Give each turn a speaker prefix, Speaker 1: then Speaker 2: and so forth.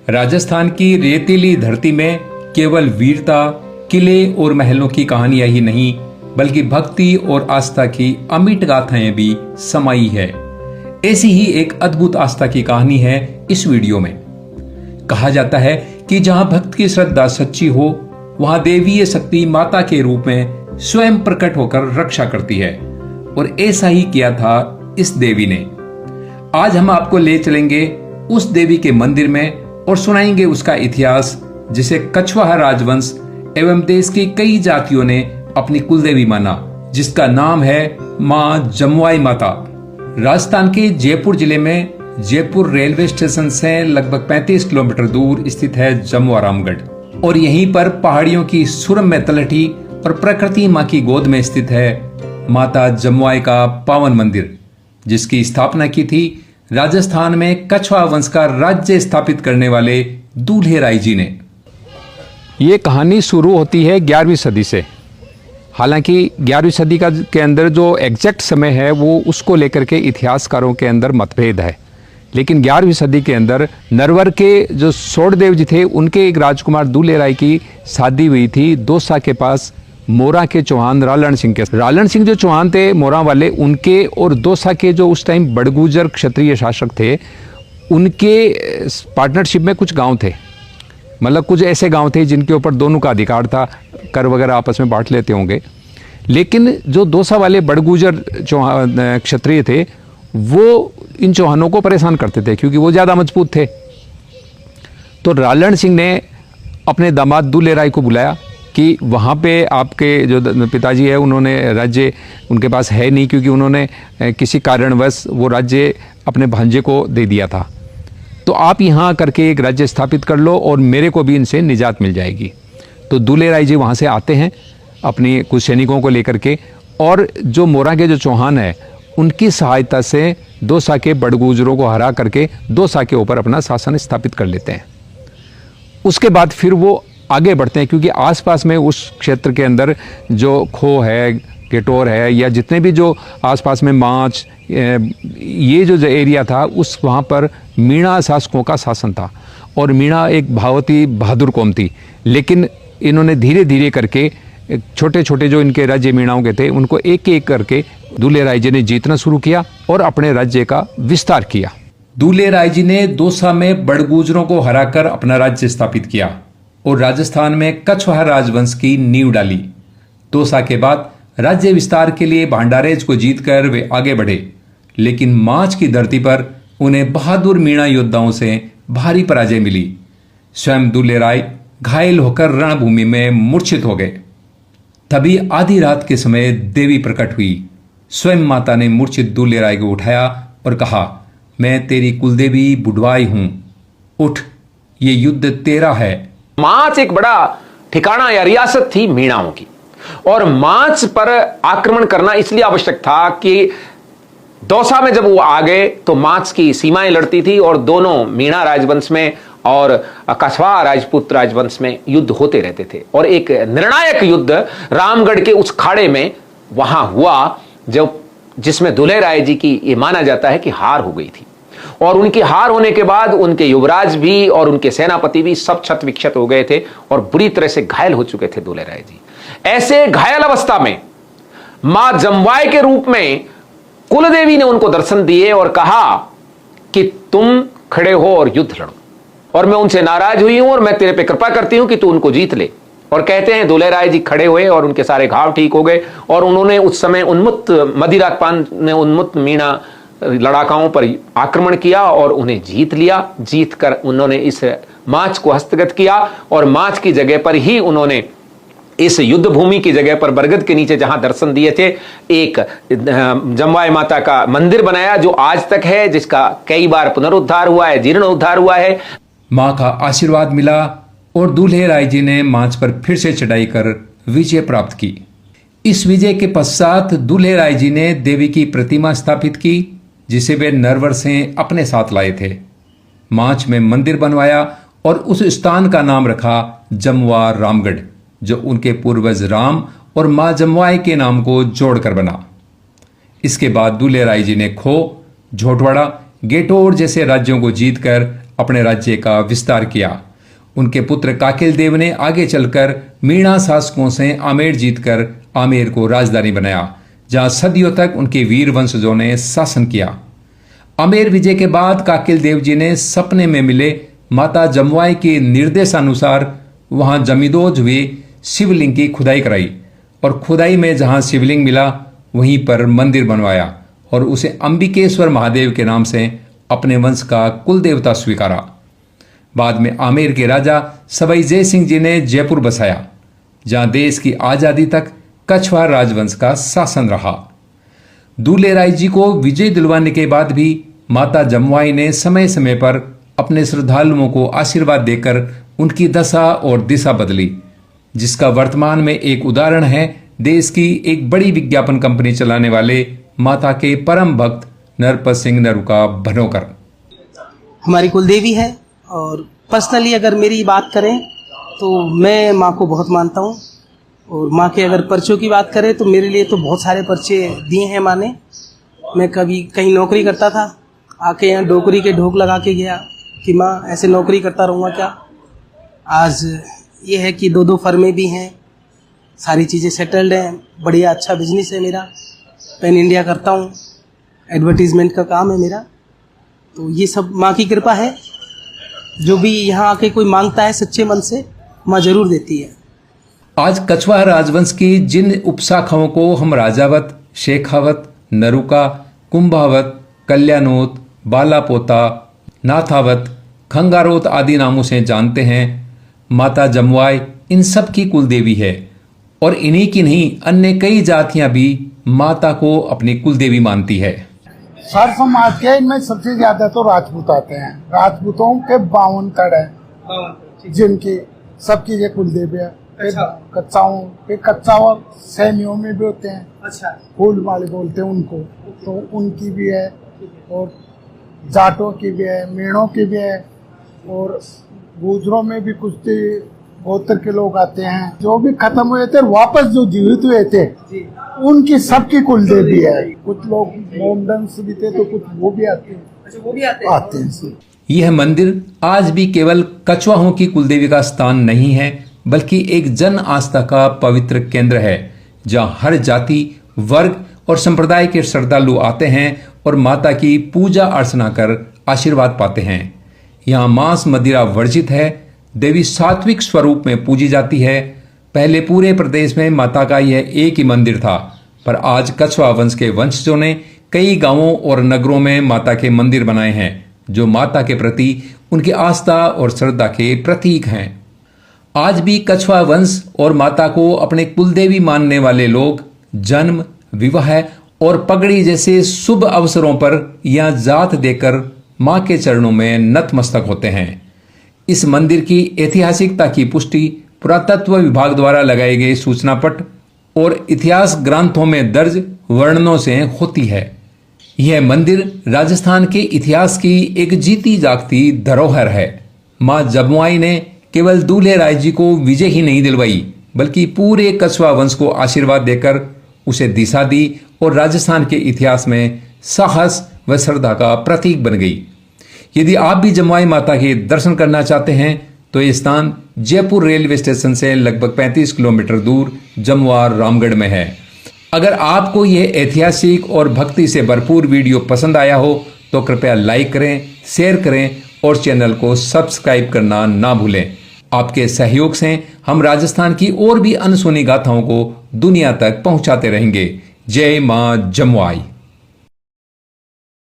Speaker 1: राजस्थान की रेतीली धरती में केवल वीरता, किले और महलों की कहानियां ही नहीं, बल्कि भक्ति और आस्था की अमिट गाथाएं भी समाई है। ऐसी ही एक अद्भुत आस्था की कहानी है इस वीडियो में। कहा जाता है कि जहां भक्त की श्रद्धा सच्ची हो, वहां देवीय शक्ति माता के रूप में स्वयं प्रकट होकर रक्षा करती है, और ऐसा ही किया था इस देवी ने। आज हम आपको ले चलेंगे उस देवी के मंदिर में और सुनाएंगे उसका इतिहास, जिसे कछवाहा राजवंश एवं देश की कई जातियों ने अपनी कुलदेवी माना, जिसका नाम है मां जमुआई माता। राजस्थान के जयपुर जिले में जयपुर रेलवे स्टेशन से लगभग 35 किलोमीटर दूर स्थित है जमुआ रामगढ़, और यहीं पर पहाड़ियों की सुरम्य तलहटी और प्रकृति मां की गोद में स्थित है माता जमुआई का पावन मंदिर, जिसकी स्थापना की थी राजस्थान में कछवाहा वंश का राज्य स्थापित करने वाले दूल्हे राय जी ने।
Speaker 2: ये कहानी शुरू होती है 11वीं सदी से। हालांकि 11वीं सदी के अंदर जो एग्जैक्ट समय है वो उसको लेकर के इतिहासकारों के अंदर मतभेद है, लेकिन 11वीं सदी के अंदर नरवर के जो सोड़देव जी थे, उनके एक राजकुमार दूल्हे राय की शादी हुई थी दौसा के पास मोरा के चौहान रालण सिंह के। रालण सिंह जो चौहान थे मोरा वाले, उनके और दौसा के जो उस टाइम बड़गुजर क्षत्रिय शासक थे, उनके पार्टनरशिप में कुछ गांव थे। मतलब कुछ ऐसे गांव थे जिनके ऊपर दोनों का अधिकार था, कर वगैरह आपस में बांट लेते होंगे। लेकिन जो दौसा वाले बड़गुजर चौहान क्षत्रिय थे, वो इन चौहानों को परेशान करते थे क्योंकि वो ज़्यादा मजबूत थे। तो रालण सिंह ने अपने दामाद दूल्हे राय को बुलाया कि वहाँ पे आपके जो पिताजी है, उन्होंने राज्य उनके पास है नहीं, क्योंकि उन्होंने किसी कारणवश वो राज्य अपने भांजे को दे दिया था। तो आप यहाँ करके एक राज्य स्थापित कर लो और मेरे को भी इनसे निजात मिल जाएगी। तो दूल्हे राय जी वहाँ से आते हैं अपनी कुछ सैनिकों को लेकर के, और जो मोरा के जो चौहान है उनकी सहायता से दौसा के बड़गुजरों को हरा करके दौसा के ऊपर अपना शासन स्थापित कर लेते हैं। उसके बाद फिर वो आगे बढ़ते हैं, क्योंकि आसपास में उस क्षेत्र के अंदर जो खो है, गेटोर है, या जितने भी जो आसपास में माँच, ये जो एरिया था, उस वहाँ पर मीणा शासकों का शासन था। और मीणा एक भावती बहादुर कौम थी, लेकिन इन्होंने धीरे धीरे करके छोटे छोटे जो इनके राज्य मीणाओं के थे, उनको एक एक करके दूल्हे राय जी ने जीतना शुरू किया और अपने राज्य का विस्तार किया।
Speaker 1: दूल्हे राय जी ने दौसा में बड़गुजरों को हराकर अपना राज्य स्थापित किया और राजस्थान में कछवाहा राजवंश की नींव डाली। दौसा के बाद राज्य विस्तार के लिए भांडारेज को जीतकर वे आगे बढ़े, लेकिन माच की धरती पर उन्हें बहादुर मीणा योद्धाओं से भारी पराजय मिली। स्वयं दूल्हे राय घायल होकर रणभूमि में मूर्छित हो गए। तभी आधी रात के समय देवी प्रकट हुई। स्वयं माता ने मूर्छित दूल्हे राय को उठाया और कहा, मैं तेरी कुलदेवी बुडवाई हूं, उठ, ये युद्ध तेरा है।
Speaker 3: माच एक बड़ा ठिकाना या रियासत थी मीणाओं की, और माच पर आक्रमण करना इसलिए आवश्यक था कि दौसा में जब वो आ गए तो माच की सीमाएं लड़ती थी, और दोनों मीणा राजवंश में और कछवाहा राजपूत राजवंश में युद्ध होते रहते थे। और एक निर्णायक युद्ध रामगढ़ के उस खाड़े में वहां हुआ, जो जिसमें दूल्हे राय जी की ये माना जाता है कि हार हो गई थी। और उनकी हार होने के बाद उनके युवराज भी और उनके सेनापति भी सब क्षत विक्षत हो गए थे और बुरी तरह से घायल हो चुके थे दूल्हे राय जी। ऐसे घायल अवस्था में मां जमुआई के रूप में कुलदेवी ने उनको दर्शन दिए और कहा कि तुम खड़े हो और युद्ध लड़ो, और मैं उनसे नाराज हुई हूं और मैं तेरे पे कृपा करती हूं कि तू उनको जीत ले। और कहते हैं दूल्हे राय जी खड़े हुए और उनके सारे घाव ठीक हो गए, और उन्होंने उस समय उन्मुक्त मदिरापान ने उन्मुक्त मीणा लड़ाकाओं पर आक्रमण किया और उन्हें जीत लिया। जीत कर उन्होंने इस माच को हस्तगत किया, और माच की जगह पर ही उन्होंने इस युद्ध भूमि की जगह पर बरगद के नीचे जहां दर्शन दिए थे, एक जमुआई माता का मंदिर बनाया, जो आज तक है, जिसका कई बार पुनरुद्धार हुआ है, जीर्णोद्धार हुआ है।
Speaker 1: मां का आशीर्वाद मिला और दूल्हे राय जी ने माच पर फिर से चढ़ाई कर विजय प्राप्त की। इस विजय के पश्चात दूल्हे राय जी ने देवी की प्रतिमा स्थापित की, जिसे वे नरवर से अपने साथ लाए थे। माच में मंदिर बनवाया और उस स्थान का नाम रखा जमुआ रामगढ़, जो उनके पूर्वज राम और मां जमुआई के नाम को जोड़कर बना। इसके बाद दूल्हे राय जी ने खो, झोटवाड़ा, गेटोर जैसे राज्यों को जीतकर अपने राज्य का विस्तार किया। उनके पुत्र काकिल देव ने आगे चलकर मीणा शासकों से आमेर जीतकर आमेर को राजधानी बनाया, जहां सदियों तक उनके वीर वंशजों ने शासन किया। आमेर विजय के बाद काकिल देव जी ने सपने में मिले माता जमवाई के निर्देशानुसार वहां जमींदोज हुए शिवलिंग की खुदाई कराई और खुदाई में जहां शिवलिंग मिला वहीं पर मंदिर बनवाया और उसे अंबिकेश्वर महादेव के नाम से अपने वंश का कुल देवता स्वीकारा। बाद में आमेर के राजा सवाई जय सिंह जी ने जयपुर बसाया, जहां देश की आजादी तक कछवार राजवंश का शासन रहा। दूल्हे राय जी को विजय दिलवाने के बाद भी माता जमवाई ने समय समय पर अपने श्रद्धालुओं को आशीर्वाद देकर उनकी दशा और दिशा बदली, जिसका वर्तमान में एक उदाहरण है देश की एक बड़ी विज्ञापन कंपनी चलाने वाले माता के परम भक्त नरपत सिंह नरूका भनोकर।
Speaker 4: हमारी कुलदेवी है और पर्सनली अगर मेरी बात करें तो मैं माँ को बहुत मानता हूँ। और माँ के अगर पर्चों की बात करें तो मेरे लिए तो बहुत सारे पर्चे दिए हैं माँ ने। मैं कभी कहीं नौकरी करता था, आके यहाँ डोकरी के ढोक लगा के गया कि माँ ऐसे नौकरी करता रहूँगा क्या। आज ये है कि 2-2 फर्में भी हैं, सारी चीज़ें सेटल्ड हैं, बढ़िया अच्छा बिजनेस है मेरा, पैन इंडिया करता हूँ, एडवर्टीजमेंट का काम है मेरा। तो ये सब माँ की कृपा है। जो भी यहाँ आके कोई मांगता है सच्चे मन से, माँ जरूर देती है।
Speaker 1: आज कछवार राजवंश की जिन उपशाखाओं को हम राजावत, शेखावत, नरूका, कुंभावत, कल्याणोत, बालापोता, नाथावत, खंगारोत आदि नामों से जानते हैं, माता जमवाई इन सब की कुलदेवी है और इन्हीं की नहीं अन्य कई जातियां भी माता को अपनी कुलदेवी मानती है।
Speaker 5: सर समाज के इनमें सबसे ज्यादा तो राजपूत आते हैं। राजपूतों के 52 तड़ है जिनकी सबकी ये कुलदेवी है। कच्चाओं सैनियों में भी होते हैं। अच्छा। फूल वाले बोलते हैं उनको, तो उनकी भी है और जाटों की भी है, मीणों की भी है और गुजरों में भी कुछ गोत्र के लोग आते हैं। जो भी खत्म हुए थे वापस जो जीवित हुए थे उनकी सबकी कुलदेवी है। कुछ लोग मोमडन्स भी थे तो कुछ वो भी आते हैं। अच्छा, वो भी आते हैं।
Speaker 1: यह मंदिर आज भी केवल कछवाहों की कुलदेवी का स्थान नहीं है, बल्कि एक जन आस्था का पवित्र केंद्र है, जहां हर जाति, वर्ग और संप्रदाय के श्रद्धालु आते हैं और माता की पूजा अर्चना कर आशीर्वाद पाते हैं। यहाँ मांस मदिरा वर्जित है। देवी सात्विक स्वरूप में पूजी जाती है। पहले पूरे प्रदेश में माता का यह एक ही मंदिर था, पर आज कछवा वंश के वंशजों ने कई गांवों और नगरों में माता के मंदिर बनाए हैं, जो माता के प्रति उनकी आस्था और श्रद्धा के प्रतीक हैं। आज भी कछवा वंश और माता को अपने कुलदेवी मानने वाले लोग जन्म, विवाह और पगड़ी जैसे शुभ अवसरों पर या जात देकर मां के चरणों में नतमस्तक होते हैं। इस मंदिर की ऐतिहासिकता की पुष्टि पुरातत्व विभाग द्वारा लगाए गए सूचना पट और इतिहास ग्रंथों में दर्ज वर्णनों से होती है। यह मंदिर राजस्थान के इतिहास की एक जीती जागती धरोहर है। मां जमवाई ने केवल दूल्हे राय जी को विजय ही नहीं दिलवाई, बल्कि पूरे कछवा वंश को आशीर्वाद देकर उसे दिशा दी और राजस्थान के इतिहास में साहस व श्रद्धा का प्रतीक बन गई। यदि आप भी जमवाई माता के दर्शन करना चाहते हैं तो ये स्थान जयपुर रेलवे स्टेशन से लगभग 35 किलोमीटर दूर जमवार रामगढ़ में है। अगर आपको यह ऐतिहासिक और भक्ति से भरपूर वीडियो पसंद आया हो तो कृपया लाइक करें, शेयर करें और चैनल को सब्सक्राइब करना ना भूलें। आपके सहयोग से हम राजस्थान की और भी अनसुनी गाथाओं को दुनिया तक पहुंचाते रहेंगे। जय मां जमवाई।